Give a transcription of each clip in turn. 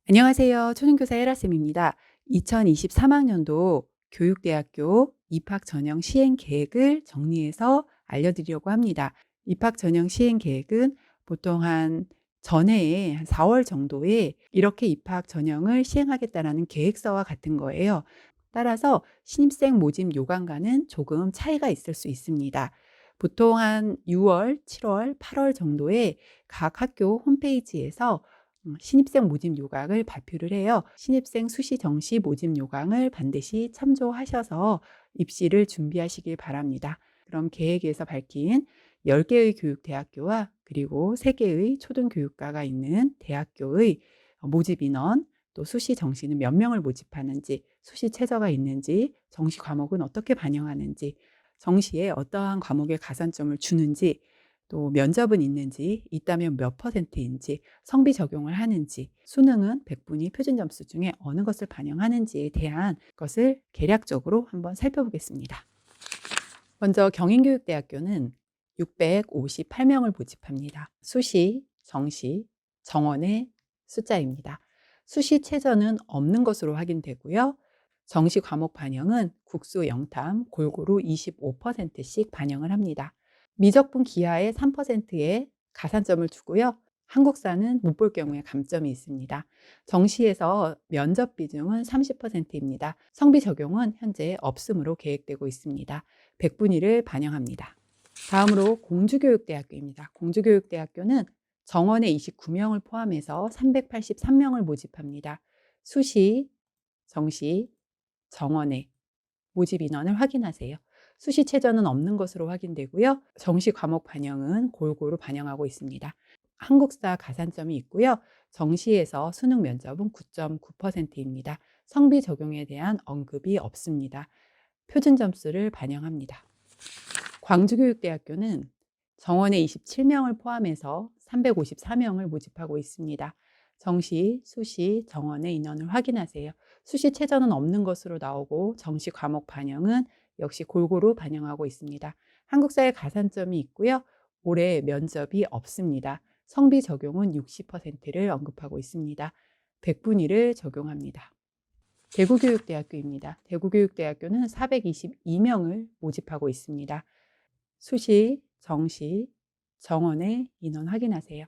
안녕하세요. 초등교사 에라쌤입니다. 2023학년도 교육대학교 입학 전형 시행 계획을 정리해서 알려드리려고 합니다. 입학 전형 시행 계획은 보통 한 전해에 한 4월 정도에 이렇게 입학 전형을 시행하겠다라는 계획서와 같은 거예요. 따라서 신입생 모집 요강과는 조금 차이가 있을 수 있습니다. 보통 한 6월, 7월, 8월 정도에 각 학교 홈페이지에서 신입생 모집 요강을 발표를 해요. 신입생 수시 정시 모집 요강을 반드시 참조하셔서 입시를 준비하시길 바랍니다. 그럼 계획에서 밝힌 10개의 교육대학교와 그리고 3개의 초등교육과가 있는 대학교의 모집 인원, 또 수시 정시는 몇 명을 모집하는지, 수시 최저가 있는지, 정시 과목은 어떻게 반영하는지, 정시에 어떠한 과목에 가산점을 주는지, 또 면접은 있는지, 있다면 몇 %인지, 성비 적용을 하는지, 수능은 100분위 표준 점수 중에 어느 것을 반영하는지에 대한 것을 개략적으로 한번 살펴보겠습니다. 먼저 경인교육대학교는 658명을 모집합니다. 수시, 정시, 정원의 숫자입니다. 수시 최저는 없는 것으로 확인되고요. 정시 과목 반영은 국수 영탐 골고루 25%씩 반영을 합니다. 미적분 기하의 3%의 가산점을 주고요. 한국사는 못 볼 경우에 감점이 있습니다. 정시에서 면접 비중은 30%입니다. 성비 적용은 현재 없음으로 계획되고 있습니다. 100분위를 반영합니다. 다음으로 공주교육대학교입니다. 공주교육대학교는 정원의 29명을 포함해서 383명을 모집합니다. 수시, 정시, 정원의 모집 인원을 확인하세요. 수시 최저는 없는 것으로 확인되고요. 정시 과목 반영은 골고루 반영하고 있습니다. 한국사 가산점이 있고요. 정시에서 수능 면접은 9.9%입니다. 성비 적용에 대한 언급이 없습니다. 표준 점수를 반영합니다. 광주교육대학교는 정원의 27명을 포함해서 354명을 모집하고 있습니다. 정시, 수시, 정원의 인원을 확인하세요. 수시 최저는 없는 것으로 나오고 정시 과목 반영은 역시 골고루 반영하고 있습니다. 한국사의 가산점이 있고요. 올해 면접이 없습니다. 성비 적용은 60%를 언급하고 있습니다. 100분위를 적용합니다. 대구교육대학교입니다. 대구교육대학교는 422명을 모집하고 있습니다. 수시, 정시, 정원의 인원 확인하세요.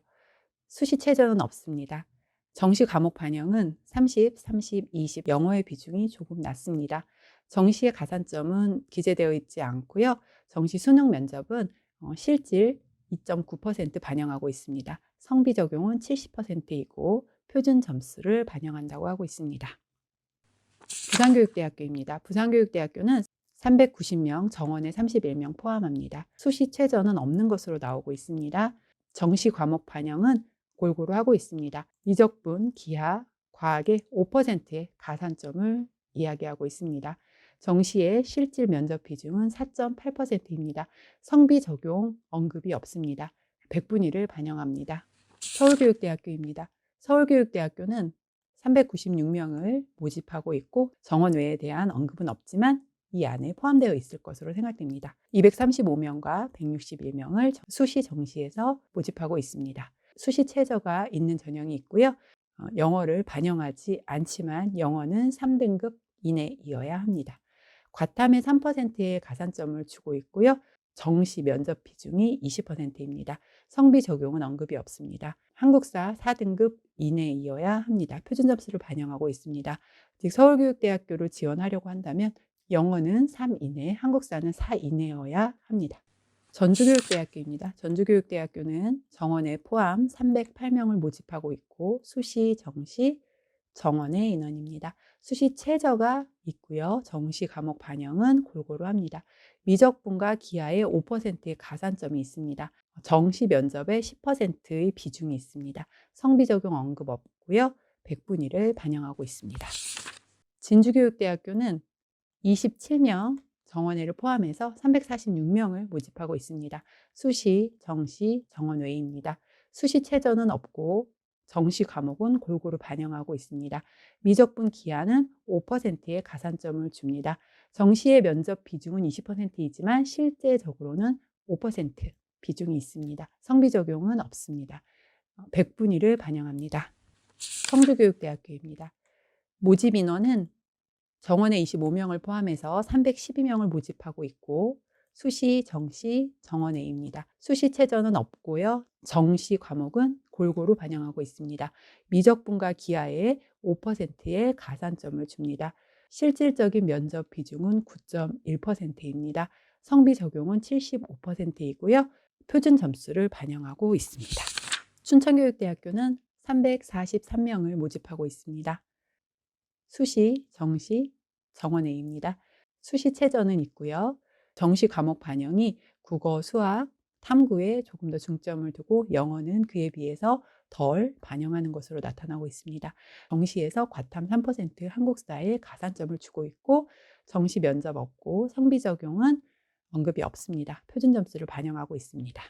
수시 최저는 없습니다. 정시 과목 반영은 30, 30, 20 영어의 비중이 조금 낮습니다. 정시의 가산점은 기재되어 있지 않고요. 정시 수능 면접은 실질 2.9% 반영하고 있습니다. 성비 적용은 70%이고 표준 점수를 반영한다고 하고 있습니다. 부산교육대학교입니다. 부산교육대학교는 390명, 정원에 31명 포함합니다. 수시 최저는 없는 것으로 나오고 있습니다. 정시 과목 반영은 골고루 하고 있습니다. 미적분, 기하, 과학의 5%의 가산점을 이야기하고 있습니다. 정시의 실질 면접 비중은 4.8%입니다. 성비 적용 언급이 없습니다. 100분위를 반영합니다. 서울교육대학교입니다. 서울교육대학교는 396명을 모집하고 있고 정원 외에 대한 언급은 없지만 이 안에 포함되어 있을 것으로 생각됩니다. 235명과 161명을 수시 정시에서 모집하고 있습니다. 수시 최저가 있는 전형이 있고요. 영어를 반영하지 않지만 영어는 3등급 이내이어야 합니다. 과탐에 3%의 가산점을 주고 있고요. 정시 면접 비중이 20%입니다. 성비 적용은 언급이 없습니다. 한국사 4등급 이내이어야 합니다. 표준 점수를 반영하고 있습니다. 즉 서울교육대학교를 지원하려고 한다면 영어는 3 이내, 한국사는 4 이내여야 합니다. 전주교육대학교입니다. 전주교육대학교는 정원에 포함 308명을 모집하고 있고 수시, 정시, 정원의 인원입니다. 수시 최저가 있고요. 정시 과목 반영은 골고루 합니다. 미적분과 기하의 5%의 가산점이 있습니다. 정시 면접에 10%의 비중이 있습니다. 성비 적용 언급 없고요. 100분위를 반영하고 있습니다. 진주교육대학교는 27명, 정원회를 포함해서 346명을 모집하고 있습니다. 수시, 정시, 정원 외입니다. 수시 최저는 없고 정시 과목은 골고루 반영하고 있습니다. 미적분 기하는 5%의 가산점을 줍니다. 정시의 면접 비중은 20%이지만 실제적으로는 5% 비중이 있습니다. 성비 적용은 없습니다. 100분위를 반영합니다. 성주교육대학교입니다. 모집 인원은 정원에 25명을 포함해서 312명을 모집하고 있고 수시, 정시, 정원A입니다. 수시 최저는 없고요. 정시 과목은 골고루 반영하고 있습니다. 미적분과 기하에 5%의 가산점을 줍니다. 실질적인 면접 비중은 9.1%입니다. 성비 적용은 75%이고요. 표준 점수를 반영하고 있습니다. 춘천교육대학교는 343명을 모집하고 있습니다. 수시, 정시, 정원A입니다. 수시 최저는 있고요. 정시 과목 반영이 국어, 수학, 탐구에 조금 더 중점을 두고 영어는 그에 비해서 덜 반영하는 것으로 나타나고 있습니다. 정시에서 과탐 3%, 한국사에 가산점을 주고 있고 정시 면접 없고 성비 적용은 언급이 없습니다. 표준 점수를 반영하고 있습니다.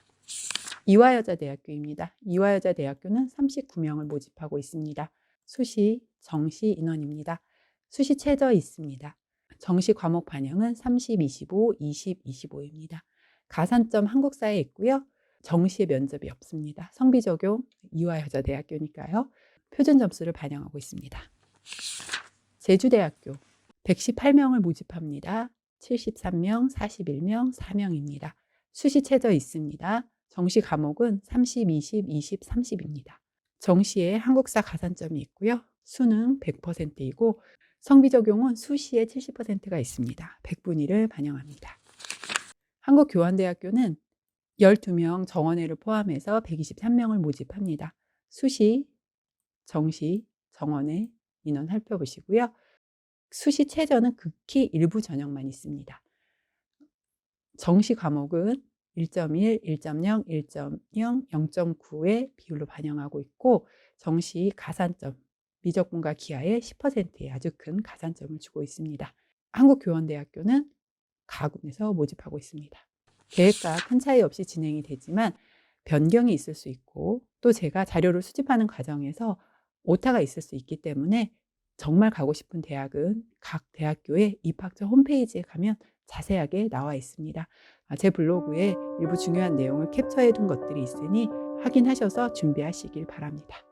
이화여자대학교입니다. 이화여자대학교는 39명을 모집하고 있습니다. 수시, 정시 인원입니다. 수시 최저 있습니다. 정시 과목 반영은 30, 25, 20, 25입니다. 가산점 한국사에 있고요. 정시에 면접이 없습니다. 성비 적용 이화여자대학교니까요. 표준 점수를 반영하고 있습니다. 제주대학교 118명을 모집합니다. 73명, 41명, 4명입니다. 수시 최저 있습니다. 정시 과목은 30, 20, 20, 30입니다. 정시에 한국사 가산점이 있고요. 수능 100%이고 성비 적용은 수시에 70%가 있습니다. 100분위를 반영합니다. 한국교환대학교는 12명 정원회를 포함해서 123명을 모집합니다. 수시, 정시, 정원회 인원 살펴보시고요. 수시 최저는 극히 일부 전형만 있습니다. 정시 과목은 1.1, 1.0, 1.0, 0.9의 비율로 반영하고 있고 정시 가산점, 미적분과 기하의 10%의 아주 큰 가산점을 주고 있습니다. 한국교원대학교는 가군에서 모집하고 있습니다. 계획과 큰 차이 없이 진행이 되지만 변경이 있을 수 있고 또 제가 자료를 수집하는 과정에서 오타가 있을 수 있기 때문에 정말 가고 싶은 대학은 각 대학교의 입학처 홈페이지에 가면 자세하게 나와 있습니다. 제 블로그에 일부 중요한 내용을 캡처해 둔 것들이 있으니 확인하셔서 준비하시길 바랍니다.